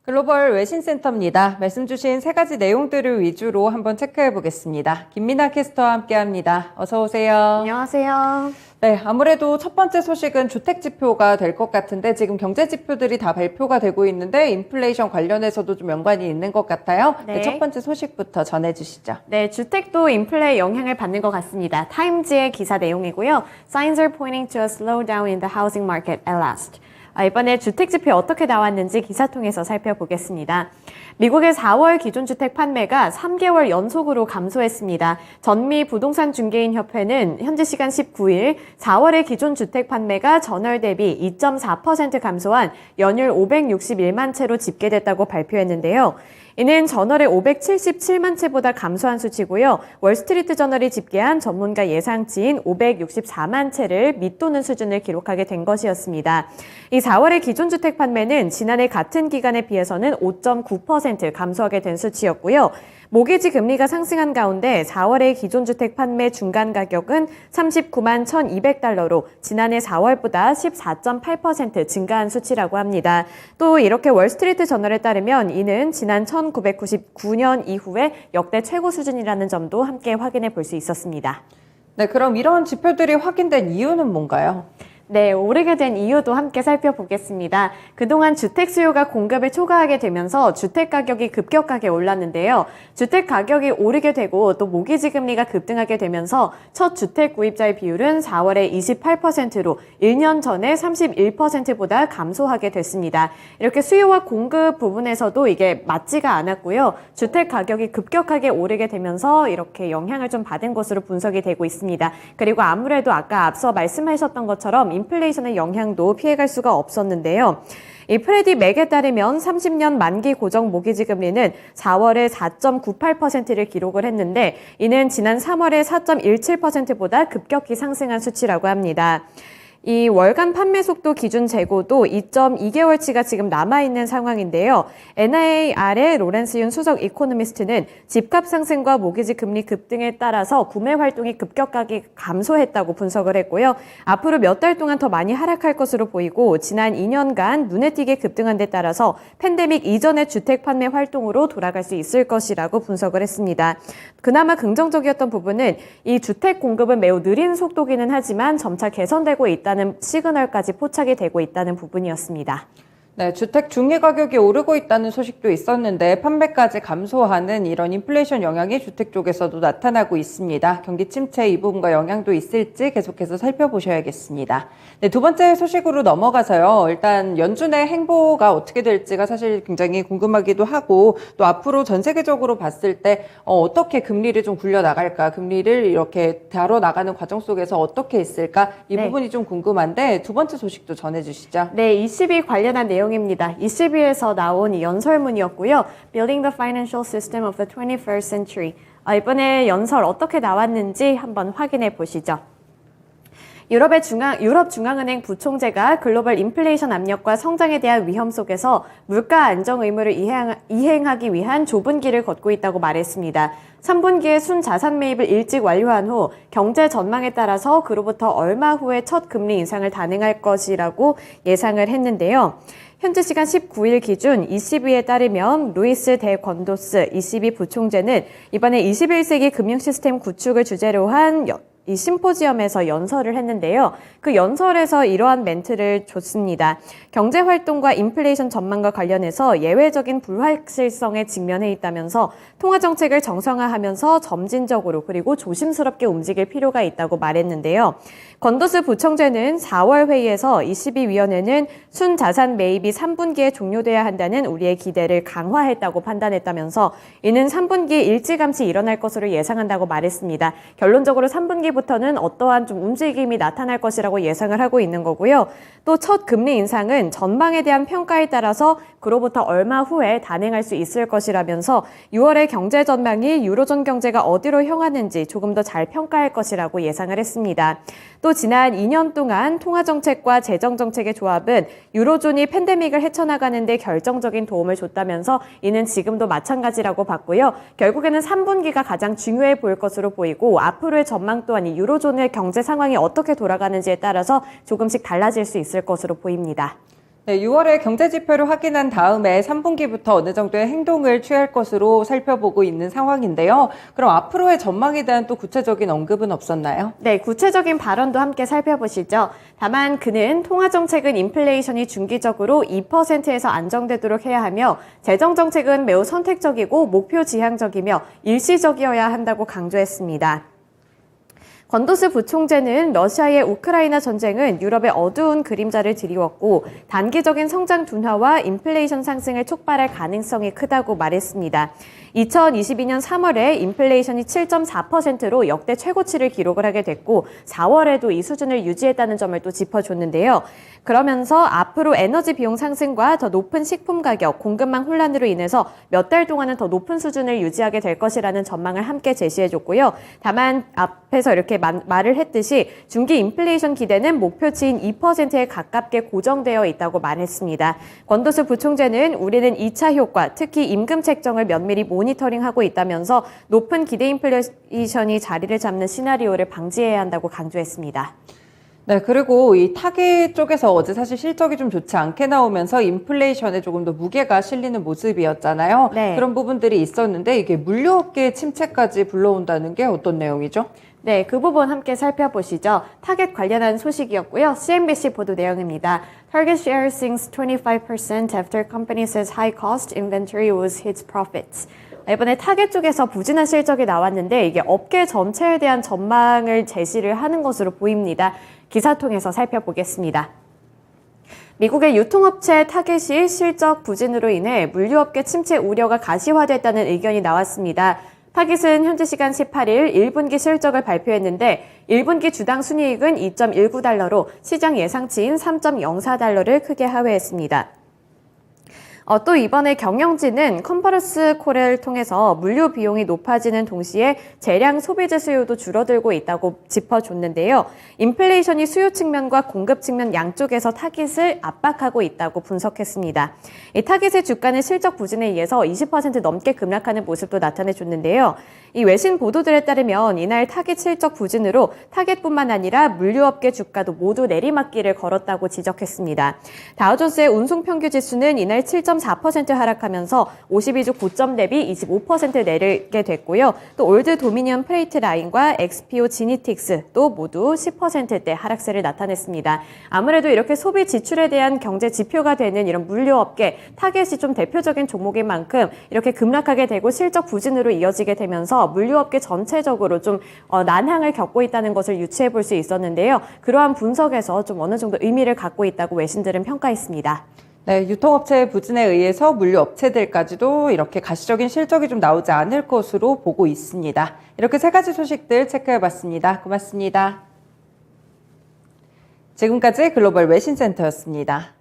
글로벌 외신센터입니다. 말씀 주신 세 가지 내용들을 위주로 한번 체크해 보겠습니다. 김민아 캐스터와 함께합니다. 어서 오세요. 안녕하세요. 네, 아무래도 첫 번째 소식은 주택 지표가 될 것 같은데 지금 경제 지표들이 다 발표가 되고 있는데 인플레이션 관련해서도 좀 연관이 있는 것 같아요. 네, 첫 번째 소식부터 전해주시죠. 네, 주택도 인플레 영향을 받는 것 같습니다. 타임즈의 기사 내용이고요. Signs are pointing to a slowdown in the housing market at last. 이번에 주택 지표 어떻게 나왔는지 기사 통해서 살펴보겠습니다. 미국의 4월 기존주택 판매가 3개월 연속으로 감소했습니다. 전미 부동산 중개인 협회는 현지 시간 19일 4월의 기존주택 판매가 전월 대비 2.4% 감소한 연율 561만 채로 집계됐다고 발표했는데요. 이는 전월의 577만 채보다 감소한 수치고요. 월스트리트 저널이 집계한 전문가 예상치인 564만 채를 밑도는 수준을 기록하게 된 것이었습니다. 이 4월의 기존주택 판매는 지난해 같은 기간에 비해서는 5.9% 감소하게 된 수치였고요. 모기지 금리가 상승한 가운데 4월의 기존주택 판매 중간 가격은 39만 1,200달러로 지난해 4월보다 14.8% 증가한 수치라고 합니다. 또 이렇게 월스트리트 저널에 따르면 이는 지난 1999년 이후에 역대 최고 수준이라는 점도 함께 확인해 볼 수 있었습니다. 네, 그럼 이런 지표들이 확인된 이유는 뭔가요? 네, 오르게 된 이유도 함께 살펴보겠습니다. 그동안 주택 수요가 공급을 초과하게 되면서 주택 가격이 급격하게 올랐는데요. 주택 가격이 오르게 되고 또 모기지 금리가 급등하게 되면서 첫 주택 구입자의 비율은 4월에 28%로 1년 전에 31%보다 감소하게 됐습니다. 이렇게 수요와 공급 부분에서도 이게 맞지가 않았고요. 주택 가격이 급격하게 오르게 되면서 이렇게 영향을 좀 받은 것으로 분석이 되고 있습니다. 그리고 아무래도 아까 앞서 말씀하셨던 것처럼 인플레이션의 영향도 피해갈 수가 없었는데요. 이 프레디 맥에 따르면 30년 만기 고정 모기지 금리는 4월에 4.98%를 기록을 했는데 이는 지난 3월에 4.17%보다 급격히 상승한 수치라고 합니다. 이 월간 판매 속도 기준 재고도 2.2개월치가 지금 남아있는 상황인데요. NIAR의 로렌스 윤 수석 이코노미스트는 집값 상승과 모기지 금리 급등에 따라서 구매 활동이 급격하게 감소했다고 분석을 했고요. 앞으로 몇 달 동안 더 많이 하락할 것으로 보이고 지난 2년간 눈에 띄게 급등한 데 따라서 팬데믹 이전의 주택 판매 활동으로 돌아갈 수 있을 것이라고 분석을 했습니다. 그나마 긍정적이었던 부분은 이 주택 공급은 매우 느린 속도기는 하지만 점차 개선되고 있다는 시그널까지 포착이 되고 있다는 부분이었습니다. 네, 주택 중개 가격이 오르고 있다는 소식도 있었는데 판매까지 감소하는 이런 인플레이션 영향이 주택 쪽에서도 나타나고 있습니다. 경기 침체 이 부분과 영향도 있을지 계속해서 살펴보셔야겠습니다. 네, 두 번째 소식으로 넘어가서요. 일단 연준의 행보가 어떻게 될지가 사실 굉장히 궁금하기도 하고 또 앞으로 전 세계적으로 봤을 때 어떻게 금리를 좀 굴려나갈까, 금리를 이렇게 다뤄나가는 과정 속에서 어떻게 있을까 이 부분이 좀 궁금한데 두 번째 소식도 전해주시죠. 네, ECB 관련한 내용입니다. ECB에서 나온 연설문이었고요. Building the Financial System of the 21st Century. 이번에 연설 어떻게 나왔는지 한번 확인해 보시죠. 유럽 중앙은행 부총재가 글로벌 인플레이션 압력과 성장에 대한 위험 속에서 물가 안정 의무를 이행하기 위한 좁은 길을 걷고 있다고 말했습니다. 3분기에 순자산 매입을 일찍 완료한 후 경제 전망에 따라서 그로부터 얼마 후에 첫 금리 인상을 단행할 것이라고 예상을 했는데요. 현지 시간 19일 기준 ECB에 따르면 루이스 데 건도스 ECB 부총재는 이번에 21세기 금융시스템 구축을 주제로 한 이 심포지엄에서 연설을 했는데요. 그 연설에서 이러한 멘트를 줬습니다. 경제활동과 인플레이션 전망과 관련해서 예외적인 불확실성에 직면해 있다면서 통화정책을 정상화하면서 점진적으로 그리고 조심스럽게 움직일 필요가 있다고 말했는데요. 건도스 부총재는 4월 회의에서 ECB위원회는 순자산 매입이 3분기에 종료돼야 한다는 우리의 기대를 강화했다고 판단했다면서 이는 3분기에 일찌감치 일어날 것으로 예상한다고 말했습니다. 결론적으로 3분기부터는 어떠한 좀 움직임이 나타날 것이라고 예상을 하고 있는 거고요. 또 첫 금리 인상은 전망에 대한 평가에 따라서 그로부터 얼마 후에 단행할 수 있을 것이라면서 6월의 경제 전망이 유로존 경제가 어디로 향하는지 조금 더 잘 평가할 것이라고 예상을 했습니다. 또 지난 2년 동안 통화정책과 재정정책의 조합은 유로존이 팬데믹을 헤쳐나가는 데 결정적인 도움을 줬다면서 이는 지금도 마찬가지라고 봤고요. 결국에는 3분기가 가장 중요해 보일 것으로 보이고 앞으로의 전망 또한 이 유로존의 경제 상황이 어떻게 돌아가는지에 따라서 조금씩 달라질 수 있을 것으로 보입니다. 네, 6월에 경제 지표를 확인한 다음에 3분기부터 어느 정도의 행동을 취할 것으로 살펴보고 있는 상황인데요. 그럼 앞으로의 전망에 대한 또 구체적인 언급은 없었나요? 네, 구체적인 발언도 함께 살펴보시죠. 다만 그는 통화정책은 인플레이션이 중기적으로 2%에서 안정되도록 해야 하며 재정정책은 매우 선택적이고 목표 지향적이며 일시적이어야 한다고 강조했습니다. 건도스 부총재는 러시아의 우크라이나 전쟁은 유럽의 어두운 그림자를 드리웠고 단기적인 성장 둔화와 인플레이션 상승을 촉발할 가능성이 크다고 말했습니다. 2022년 3월에 인플레이션이 7.4%로 역대 최고치를 기록을 하게 됐고 4월에도 이 수준을 유지했다는 점을 또 짚어줬는데요. 그러면서 앞으로 에너지 비용 상승과 더 높은 식품 가격, 공급망 혼란으로 인해서 몇 달 동안은 더 높은 수준을 유지하게 될 것이라는 전망을 함께 제시해줬고요. 다만 앞에서 이렇게 말을 했듯이 중기 인플레이션 기대는 목표치인 2%에 가깝게 고정되어 있다고 말했습니다. 권도수 부총재는 우리는 2차 효과, 특히 임금 책정을 면밀히 모니터링하고 있다면서 높은 기대 인플레이션이 자리를 잡는 시나리오를 방지해야 한다고 강조했습니다. 네, 그리고 이 타겟 쪽에서 어제 사실 실적이 좀 좋지 않게 나오면서 인플레이션에 조금 더 무게가 실리는 모습이었잖아요. 네. 그런 부분들이 있었는데 이게 물류업계 침체까지 불러온다는 게 어떤 내용이죠? 네, 그 부분 함께 살펴보시죠. 타겟 관련한 소식이었고요. CNBC 보도 내용입니다. Target share sinks 25% after company says high cost inventory was hits profits. 이번에 타겟 쪽에서 부진한 실적이 나왔는데 이게 업계 전체에 대한 전망을 제시를 하는 것으로 보입니다. 기사 통해서 살펴보겠습니다. 미국의 유통업체 타겟이 실적 부진으로 인해 물류업계 침체 우려가 가시화됐다는 의견이 나왔습니다. 타깃은 현지 시간 18일 1분기 실적을 발표했는데 1분기 주당 순이익은 2.19달러로 시장 예상치인 3.04달러를 크게 하회했습니다. 또 이번에 경영진은 컨퍼런스 콜을 통해서 물류 비용이 높아지는 동시에 재량 소비재 수요도 줄어들고 있다고 짚어줬는데요. 인플레이션이 수요 측면과 공급 측면 양쪽에서 타깃을 압박하고 있다고 분석했습니다. 이 타깃의 주가는 실적 부진에 의해서 20% 넘게 급락하는 모습도 나타내줬는데요. 이 외신 보도들에 따르면 이날 타깃 실적 부진으로 타깃뿐만 아니라 물류업계 주가도 모두 내리막길을 걸었다고 지적했습니다. 다우존스의 운송평균지수는 이날 7.4% 하락하면서 52주 고점 대비 25% 내리게 됐고요. 또 올드 도미니언 프레이트 라인과 XPO 지니틱스도 모두 10%대 하락세를 나타냈습니다. 아무래도 이렇게 소비 지출에 대한 경제 지표가 되는 이런 물류업계 타겟이 좀 대표적인 종목인 만큼 이렇게 급락하게 되고 실적 부진으로 이어지게 되면서 물류업계 전체적으로 좀 난항을 겪고 있다는 것을 유추해 볼 수 있었는데요. 그러한 분석에서 좀 어느 정도 의미를 갖고 있다고 외신들은 평가했습니다. 네, 유통업체의 부진에 의해서 물류업체들까지도 이렇게 가시적인 실적이 좀 나오지 않을 것으로 보고 있습니다. 이렇게 세 가지 소식들 체크해봤습니다. 고맙습니다. 지금까지 글로벌 외신센터였습니다.